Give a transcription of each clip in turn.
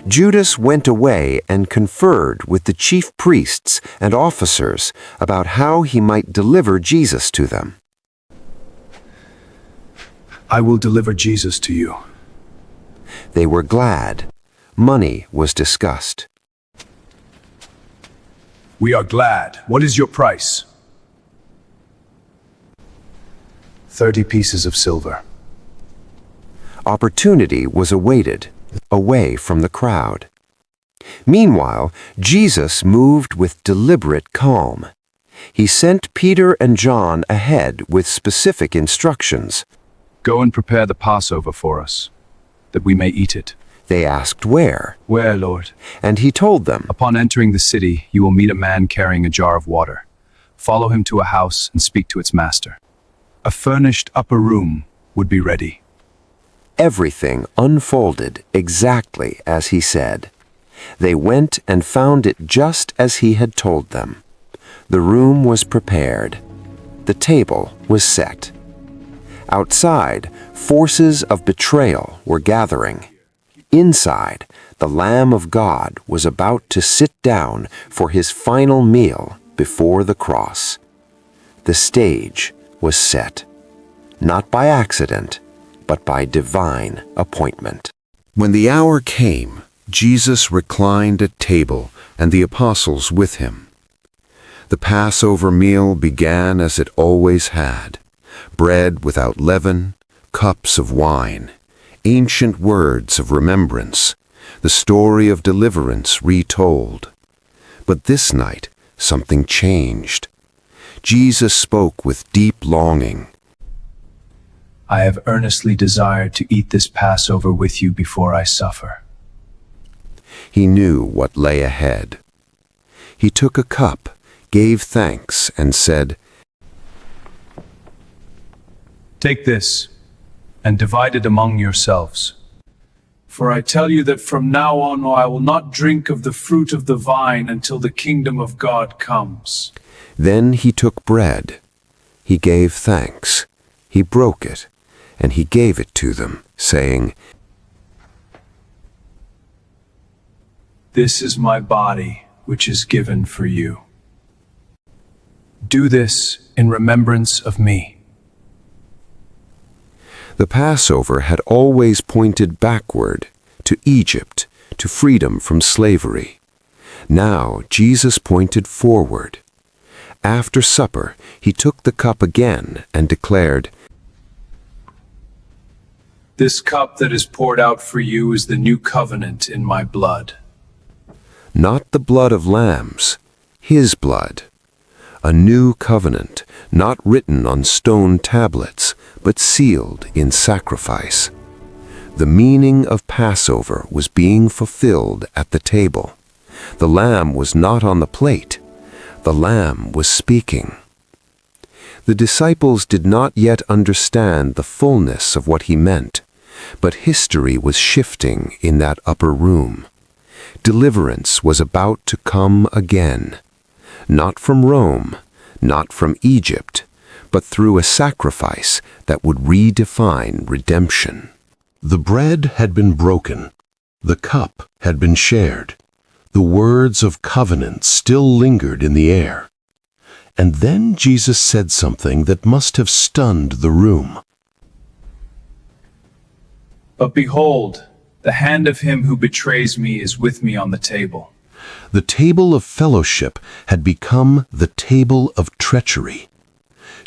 Judas went away and conferred with the chief priests and officers about how he might deliver Jesus to them. I will deliver Jesus to you. They were glad. Money was discussed. We are glad. What is your price? 30 pieces of silver. Opportunity was awaited, away from the crowd. Meanwhile, Jesus moved with deliberate calm. He sent Peter and John ahead with specific instructions. Go and prepare the Passover for us, that we may eat it. They asked where, Where, Lord? and he told them. Upon entering the city, you will meet a man carrying a jar of water. Follow him to a house and speak to its master. A furnished upper room would be ready. Everything unfolded exactly as he said. They went and found it just as he had told them. The room was prepared. The table was set. Outside, forces of betrayal were gathering. Inside, the Lamb of God was about to sit down for his final meal before the cross. The stage was set, not by accident, but by divine appointment. When the hour came, Jesus reclined at table and the apostles with him. The Passover meal began as it always had: bread without leaven, cups of wine, ancient words of remembrance, the story of deliverance retold. But this night, something changed. Jesus spoke with deep longing. I have earnestly desired to eat this Passover with you before I suffer. He knew what lay ahead. He took a cup, gave thanks, and said, Take this, and divide it among yourselves. For I tell you that from now on I will not drink of the fruit of the vine until the kingdom of God comes. Then he took bread. He gave thanks. He broke it, and he gave it to them, saying, This is my body, which is given for you. Do this in remembrance of me. The Passover had always pointed backward, to Egypt, to freedom from slavery. Now Jesus pointed forward. After supper, he took the cup again and declared, This cup that is poured out for you is the new covenant in my blood. Not the blood of lambs, his blood. A new covenant, not written on stone tablets, but sealed in sacrifice. The meaning of Passover was being fulfilled at the table. The lamb was not on the plate. The lamb was speaking. The disciples did not yet understand the fullness of what he meant, but history was shifting in that upper room. Deliverance was about to come again, not from Rome, not from Egypt, but through a sacrifice that would redefine redemption. The bread had been broken. The cup had been shared. The words of covenant still lingered in the air. And then Jesus said something that must have stunned the room. But behold, the hand of him who betrays me is with me on the table. The table of fellowship had become the table of treachery.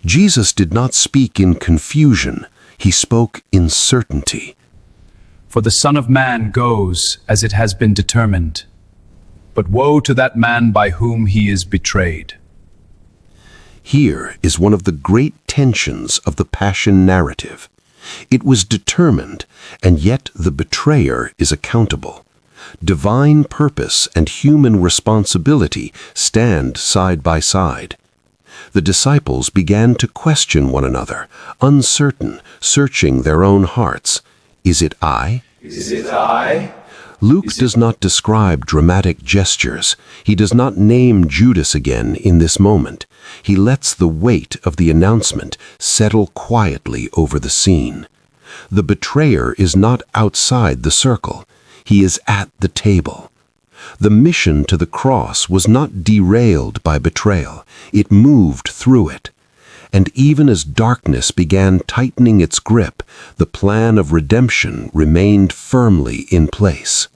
Jesus did not speak in confusion. He spoke in certainty. For the Son of Man goes as it has been determined. But woe to that man by whom he is betrayed. Here is one of the great tensions of the Passion narrative. It was determined, and yet the betrayer is accountable. Divine purpose and human responsibility stand side by side. The disciples began to question one another, uncertain, searching their own hearts. Is it I? Is it I? Luke does not describe dramatic gestures. He does not name Judas again in this moment. He lets the weight of the announcement settle quietly over the scene. The betrayer is not outside the circle. He is at the table. The mission to the cross was not derailed by betrayal. It moved through it. And even as darkness began tightening its grip, the plan of redemption remained firmly in place.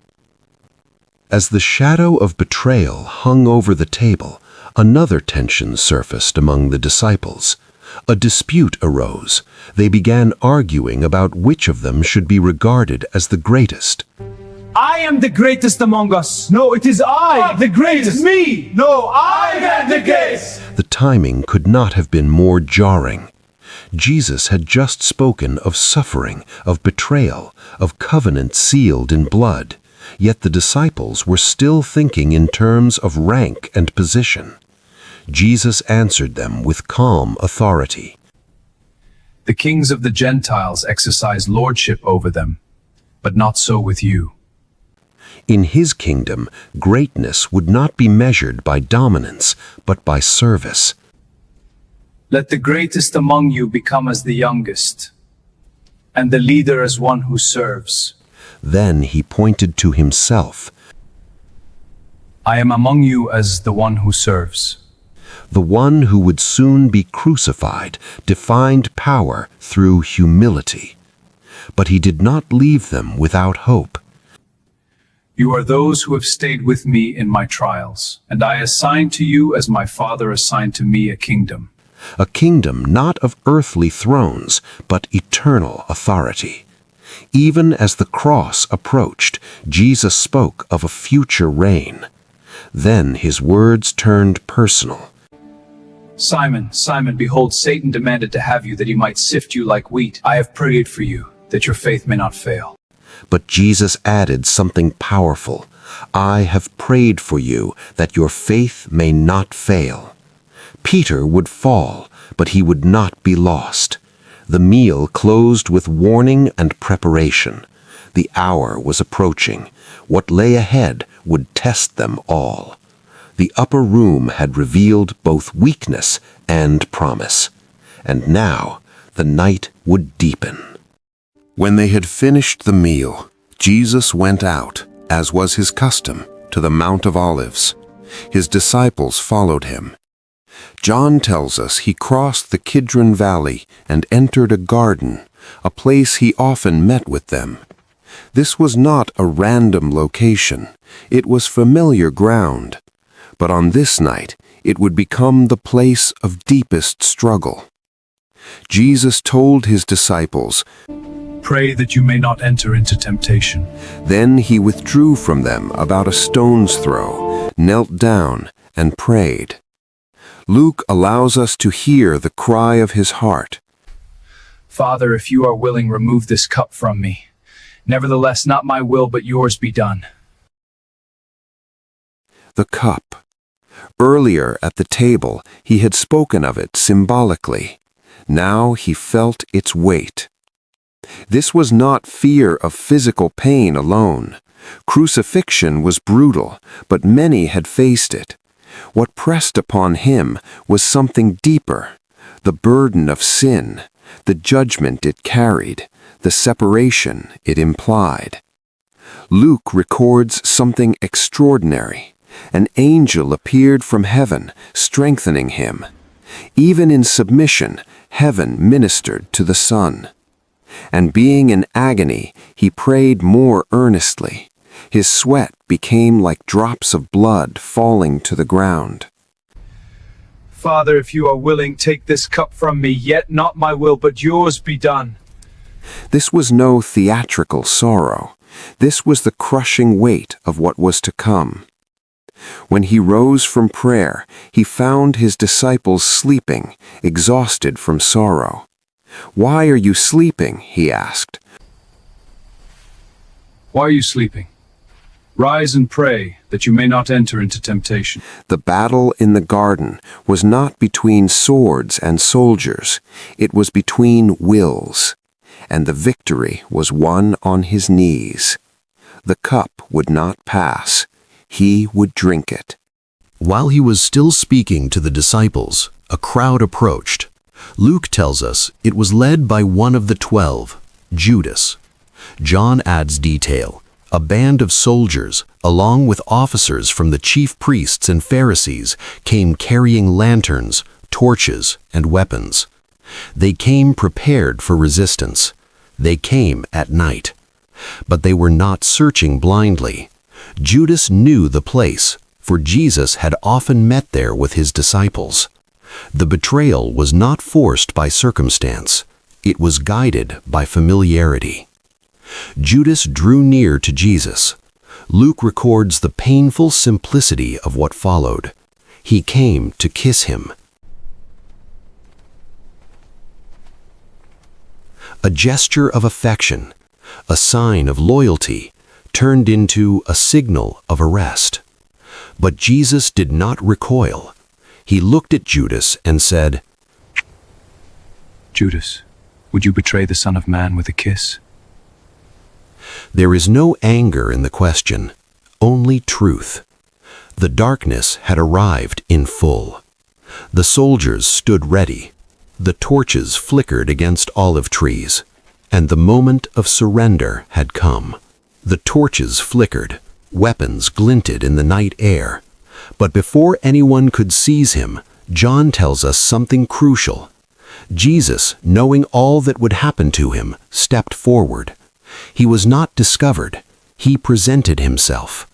As the shadow of betrayal hung over the table, another tension surfaced among the disciples. A dispute arose. They began arguing about which of them should be regarded as the greatest. I am the greatest among us. No, it is I, the greatest. Me. No, I am the greatest. The timing could not have been more jarring. Jesus had just spoken of suffering, of betrayal, of covenant sealed in blood, yet the disciples were still thinking in terms of rank and position. Jesus answered them with calm authority. The kings of the Gentiles exercise lordship over them, but not so with you. In his kingdom, greatness would not be measured by dominance, but by service. Let the greatest among you become as the youngest, and the leader as one who serves. Then he pointed to himself. I am among you as the one who serves. The one who would soon be crucified defined power through humility. But he did not leave them without hope. You are those who have stayed with me in my trials, and I assign to you as my Father assigned to me a kingdom. A kingdom not of earthly thrones, but eternal authority. Even as the cross approached, Jesus spoke of a future reign. Then his words turned personal. Simon, Simon, behold, Satan demanded to have you that he might sift you like wheat. I have prayed for you, that your faith may not fail. But Jesus added something powerful. I have prayed for you that your faith may not fail. Peter would fall, but he would not be lost. The meal closed with warning and preparation. The hour was approaching. What lay ahead would test them all. The upper room had revealed both weakness and promise. And now the night would deepen. When they had finished the meal, Jesus went out, as was his custom, to the Mount of Olives. His disciples followed him. John tells us he crossed the Kidron Valley and entered a garden, a place he often met with them. This was not a random location. It was familiar ground. But on this night, it would become the place of deepest struggle. Jesus told his disciples, Pray that you may not enter into temptation. Then he withdrew from them about a stone's throw, knelt down, and prayed. Luke allows us to hear the cry of his heart. Father, if you are willing, remove this cup from me. Nevertheless, not my will, but yours be done. The cup. Earlier at the table, he had spoken of it symbolically. Now he felt its weight. This was not fear of physical pain alone. Crucifixion was brutal, but many had faced it. What pressed upon him was something deeper, the burden of sin, the judgment it carried, the separation it implied. Luke records something extraordinary. An angel appeared from heaven, strengthening him. Even in submission, heaven ministered to the Son. And being in agony, he prayed more earnestly. His sweat became like drops of blood falling to the ground. Father, if you are willing, take this cup from me, yet not my will, but yours be done. This was no theatrical sorrow. This was the crushing weight of what was to come. When he rose from prayer, he found his disciples sleeping, exhausted from sorrow. "Why are you sleeping?" he asked. Why are you sleeping? Rise and pray, that you may not enter into temptation. The battle in the garden was not between swords and soldiers. It was between wills. And the victory was won on his knees. The cup would not pass. He would drink it. While he was still speaking to the disciples, a crowd approached. Luke tells us it was led by one of the 12, Judas. John adds detail, A band of soldiers, along with officers from the chief priests and Pharisees, came carrying lanterns, torches, and weapons. They came prepared for resistance. They came at night. But they were not searching blindly. Judas knew the place, for Jesus had often met there with his disciples. The betrayal was not forced by circumstance. It was guided by familiarity. Judas drew near to Jesus. Luke records the painful simplicity of what followed. He came to kiss him. A gesture of affection, a sign of loyalty, turned into a signal of arrest. But Jesus did not recoil. He looked at Judas and said, Judas, would you betray the Son of Man with a kiss? There is no anger in the question, only truth. The darkness had arrived in full. The soldiers stood ready. The torches flickered against olive trees, and the moment of surrender had come. The torches flickered, weapons glinted in the night air. But before anyone could seize him, John tells us something crucial. Jesus, knowing all that would happen to him, stepped forward. He was not discovered. He presented himself.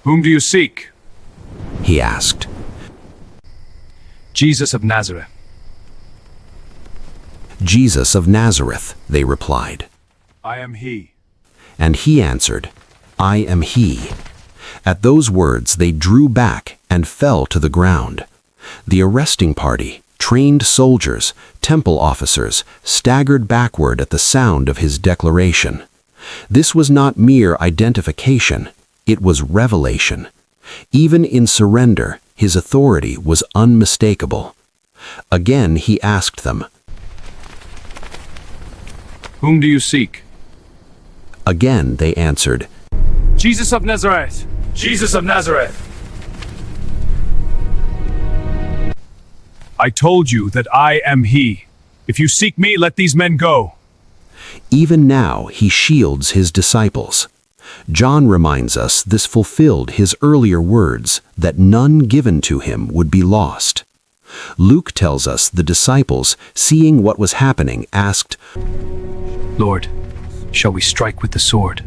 Whom do you seek? He asked. Jesus of Nazareth. Jesus of Nazareth, they replied. I am he. And he answered, I am he. At those words they drew back and fell to the ground. The arresting party, trained soldiers, temple officers, staggered backward at the sound of his declaration. This was not mere identification, it was revelation. Even in surrender, his authority was unmistakable. Again he asked them. Whom do you seek? Again they answered, Jesus of Nazareth! Jesus of Nazareth! I told you that I am he. If you seek me, let these men go. Even now he shields his disciples. John reminds us this fulfilled his earlier words that none given to him would be lost. Luke tells us the disciples, seeing what was happening, asked, Lord, shall we strike with the sword?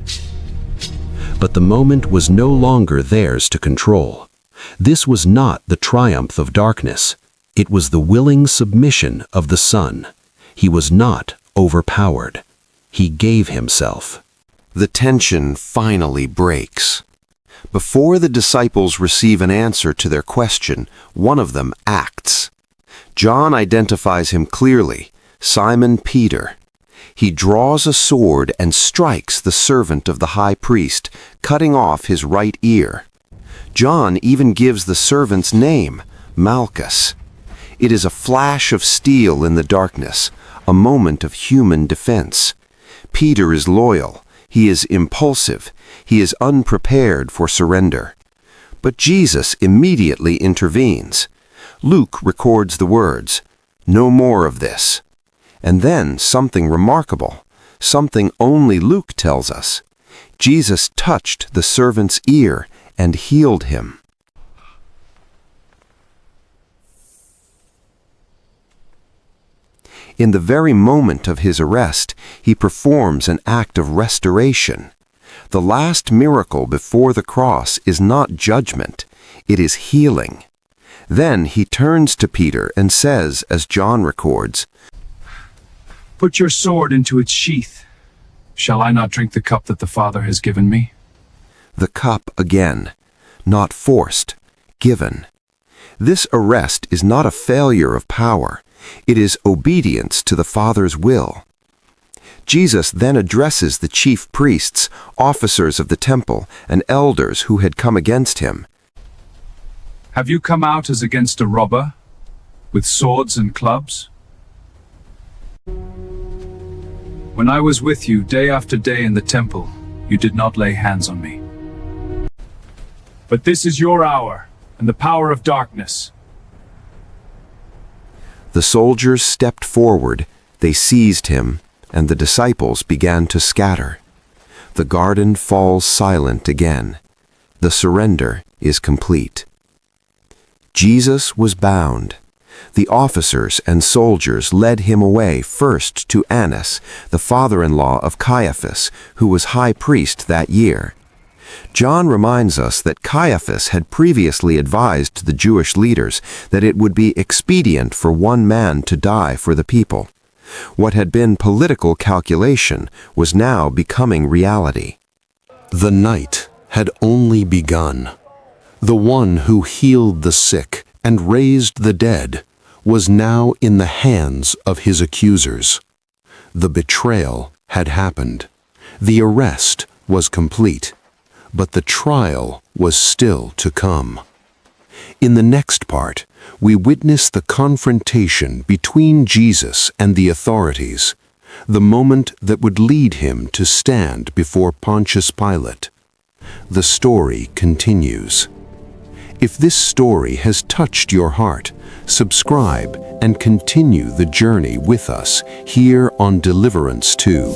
But the moment was no longer theirs to control. This was not the triumph of darkness. It was the willing submission of the Son. He was not overpowered. He gave himself. The tension finally breaks. Before the disciples receive an answer to their question, one of them acts. John identifies him clearly, Simon Peter. He draws a sword and strikes the servant of the high priest, cutting off his right ear. John even gives the servant's name, Malchus. It is a flash of steel in the darkness, a moment of human defense. Peter is loyal. He is impulsive. He is unprepared for surrender. But Jesus immediately intervenes. Luke records the words, "No more of this." And then something remarkable, something only Luke tells us. Jesus touched the servant's ear and healed him. In the very moment of his arrest, he performs an act of restoration. The last miracle before the cross is not judgment, it is healing. Then he turns to Peter and says, as John records, Put your sword into its sheath. Shall I not drink the cup that the Father has given me? The cup again, not forced, given. This arrest is not a failure of power. It is obedience to the Father's will. Jesus then addresses the chief priests, officers of the temple, and elders who had come against him. Have you come out as against a robber, with swords and clubs? When I was with you day after day in the temple, you did not lay hands on me. But this is your hour, and the power of darkness. The soldiers stepped forward, they seized him, and the disciples began to scatter. The garden falls silent again. The surrender is complete. Jesus was bound. The officers and soldiers led him away first to Annas, the father-in-law of Caiaphas, who was high priest that year. John reminds us that Caiaphas had previously advised the Jewish leaders that it would be expedient for one man to die for the people. What had been political calculation was now becoming reality. The night had only begun. The one who healed the sick and raised the dead was now in the hands of his accusers. The betrayal had happened. The arrest was complete. But the trial was still to come. In the next part, we witness the confrontation between Jesus and the authorities, the moment that would lead him to stand before Pontius Pilate. The story continues. If this story has touched your heart, subscribe and continue the journey with us here on Deliverance Tube.